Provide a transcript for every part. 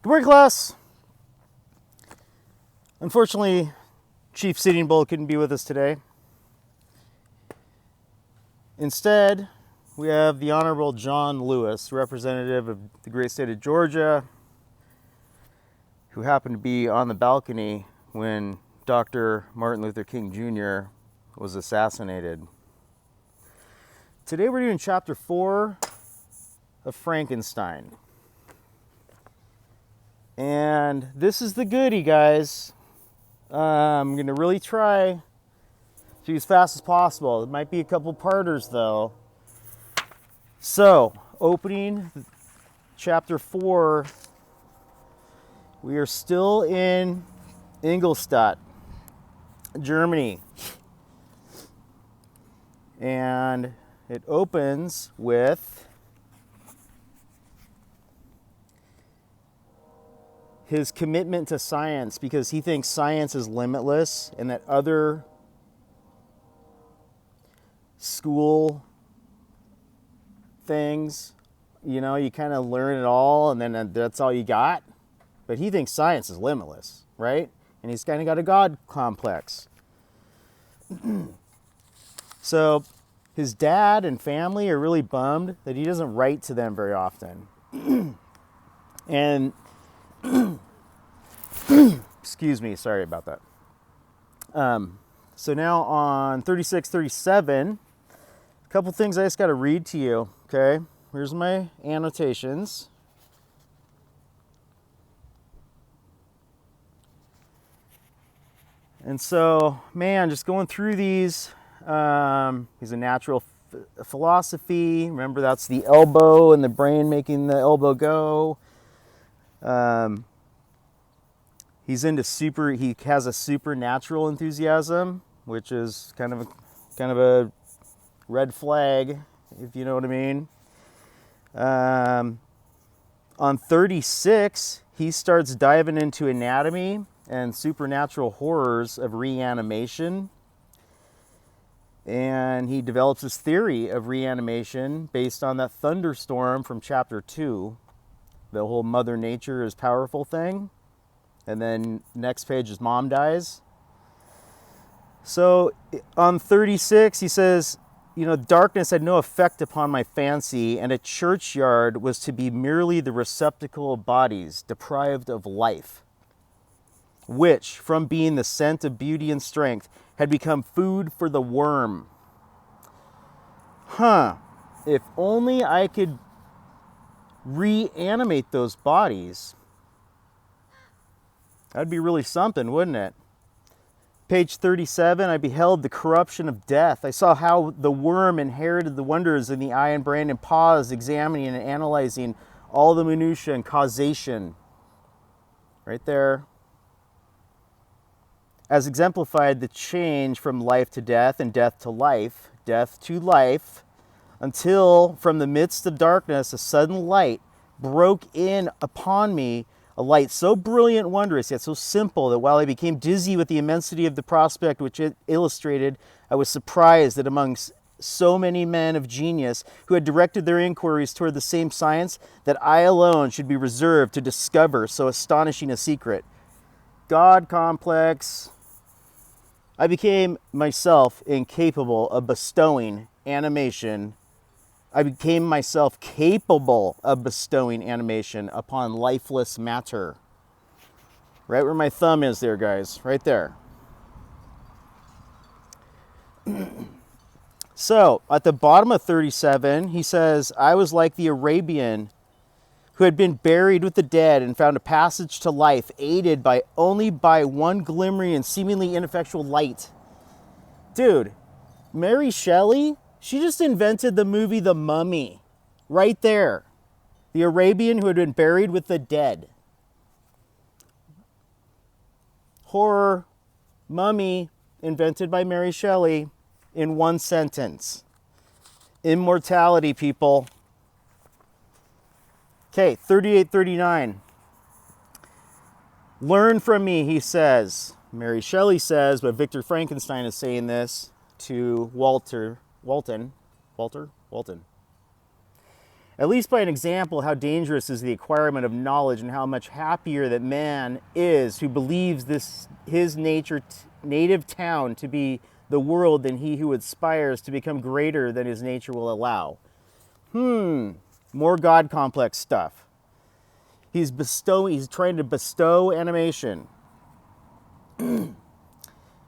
Good morning, class. Unfortunately, Chief Sitting Bull couldn't be with us today. Instead, we have the Honorable John Lewis, representative of the great state of Georgia, who happened to be on the balcony when Dr. Martin Luther King Jr. was assassinated. Today we're doing chapter 4 of Frankenstein. And this is the goodie, guys. I'm going to really try to do as fast as possible. It might be a couple parters, though. So, opening chapter 4, we are still in Ingolstadt, Germany. And it opens with his commitment to science, because he thinks science is limitless and that other school things, you know, you kind of learn it all and then that's all you got. But he thinks science is limitless, right? And he's kind of got a God complex. So his dad and family are really bummed that he doesn't write to them very often. And excuse me, sorry about that. So now on 36-37, a couple things I just got to read to you, okay? Here's my annotations. And so, man, just going through these, he's a natural philosophy. Remember, that's the elbow and the brain making the elbow go. He's into he has a supernatural enthusiasm, which is kind of a red flag, if you know what I mean. On 36, he starts diving into anatomy and supernatural horrors of reanimation. And he develops his theory of reanimation based on that thunderstorm from chapter 2, the whole Mother Nature is powerful thing. And then next page, his mom dies. So on 36, he says, you know, darkness had no effect upon my fancy, and a churchyard was to be merely the receptacle of bodies deprived of life, which, from being the scent of beauty and strength, had become food for the worm. If only I could reanimate those bodies. That'd be really something, wouldn't it? Page 37, I beheld the corruption of death. I saw how the worm inherited the wonders in the eye and brain, and paused, examining and analyzing all the minutiae and causation. Right there. As exemplified the change from life to death and death to life, until from the midst of darkness a sudden light broke in upon me, a light so brilliant, wondrous, yet so simple that while I became dizzy with the immensity of the prospect which it illustrated, I was surprised that among so many men of genius who had directed their inquiries toward the same science, that I alone should be reserved to discover so astonishing a secret. God complex. I became myself incapable of bestowing animation. I became myself capable of bestowing animation upon lifeless matter. Right where my thumb is there, guys. Right there. So, at the bottom of 37, he says, I was like the Arabian who had been buried with the dead and found a passage to life, aided only by one glimmering and seemingly ineffectual light. Dude, Mary Shelley, she just invented the movie The Mummy. Right there. The Arabian who had been buried with the dead. Horror, mummy, invented by Mary Shelley in one sentence. Immortality, people. Okay, 38-39. Learn from me, he says. Mary Shelley says, but Victor Frankenstein is saying this to Walton. at least by an example how dangerous is the acquirement of knowledge, and how much happier that man is who believes this his native town to be the world than he who aspires to become greater than his nature will allow. More God complex stuff. He's trying to bestow animation.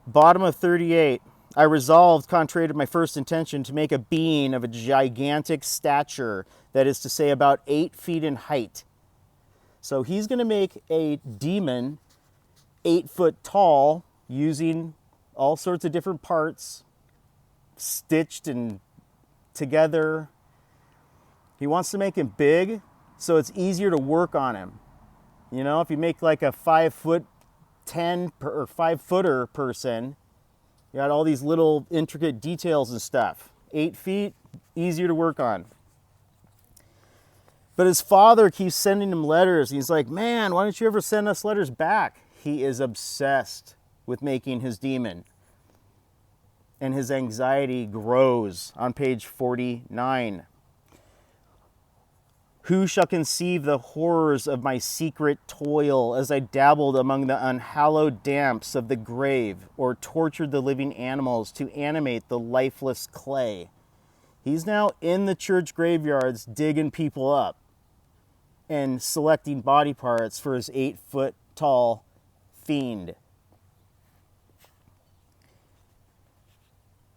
Bottom of 38. I resolved, contrary to my first intention, to make a being of a gigantic stature, that is to say about 8 feet in height. So he's going to make a demon 8 foot tall using all sorts of different parts stitched and together. He wants to make him big so it's easier to work on him. You know, if you make like a 5'10" or 5-footer person, you got all these little intricate details and stuff. 8 feet, easier to work on. But his father keeps sending him letters. He's like, man, why don't you ever send us letters back? He is obsessed with making his demon. And his anxiety grows on page 49. Who shall conceive the horrors of my secret toil as I dabbled among the unhallowed damps of the grave, or tortured the living animals to animate the lifeless clay? He's now in the church graveyards digging people up and selecting body parts for his 8 foot tall fiend.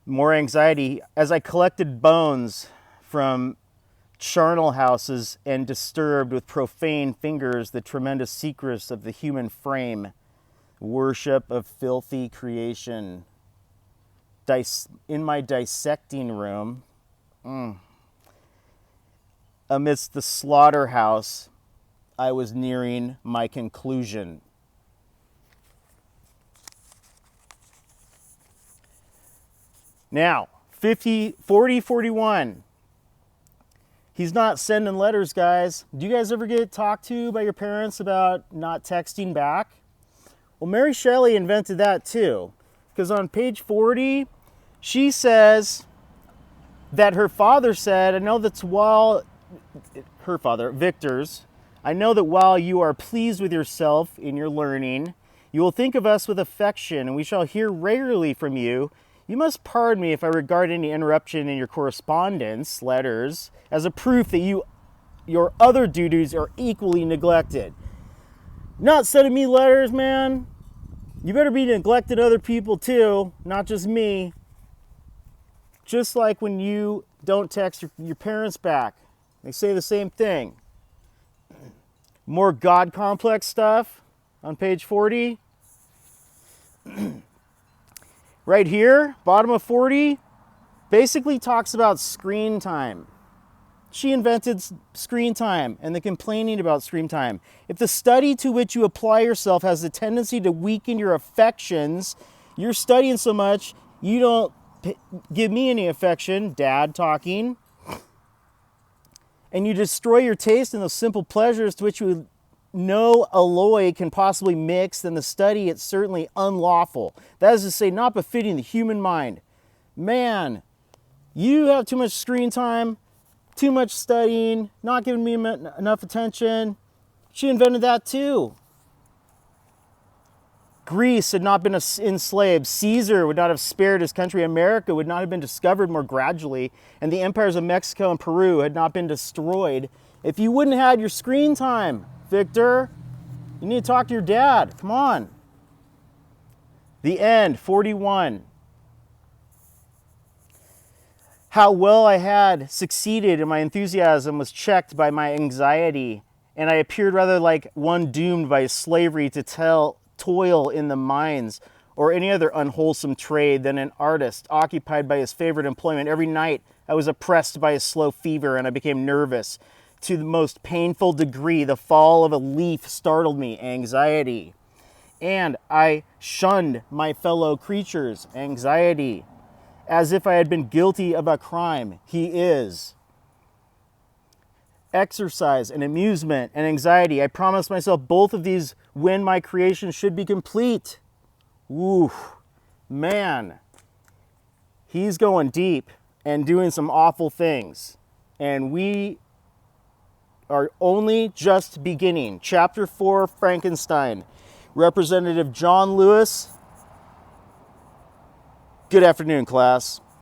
More anxiety as I collected bones from charnel houses and disturbed with profane fingers the tremendous secrets of the human frame. Worship of filthy creation. In my dissecting room, amidst the slaughterhouse, I was nearing my conclusion. Now, 41. He's not sending letters, guys. Do you guys ever get talked to by your parents about not texting back? Well, Mary Shelley invented that too. Because on page 40, she says that her father said, Victor's, I know that while you are pleased with yourself in your learning, you will think of us with affection, and we shall hear regularly from you. You must pardon me if I regard any interruption in your correspondence, letters, as a proof that your other duties are equally neglected. Not sending me letters, man. You better be neglecting other people too, not just me. Just like when you don't text your parents back. They say the same thing. More God complex stuff on page 40. Right here, bottom of 40, basically talks about screen time. She invented screen time and the complaining about screen time. If the study to which you apply yourself has the tendency to weaken your affections, you're studying so much, you don't give me any affection, Dad talking, and you destroy your taste in those simple pleasures to which you no alloy can possibly mix, then the study it's certainly unlawful. That is to say, not befitting the human mind. Man, you have too much screen time, too much studying, not giving me enough attention. She invented that too. Greece had not been enslaved. Caesar would not have spared his country. America would not have been discovered more gradually. And the empires of Mexico and Peru had not been destroyed if you wouldn't have had your screen time. Victor, you need to talk to your dad. Come on. The end, 41. How well I had succeeded in my enthusiasm was checked by my anxiety, and I appeared rather like one doomed by slavery to toil in the mines or any other unwholesome trade than an artist occupied by his favorite employment. Every night I was oppressed by a slow fever, and I became nervous. To the most painful degree, the fall of a leaf startled me, anxiety. And I shunned my fellow creatures, anxiety, as if I had been guilty of a crime. He is. Exercise and amusement and anxiety. I promised myself both of these when my creation should be complete. Ooh, man. He's going deep and doing some awful things. And we are only just beginning. Chapter 4, Frankenstein. Representative John Lewis. Good afternoon, class.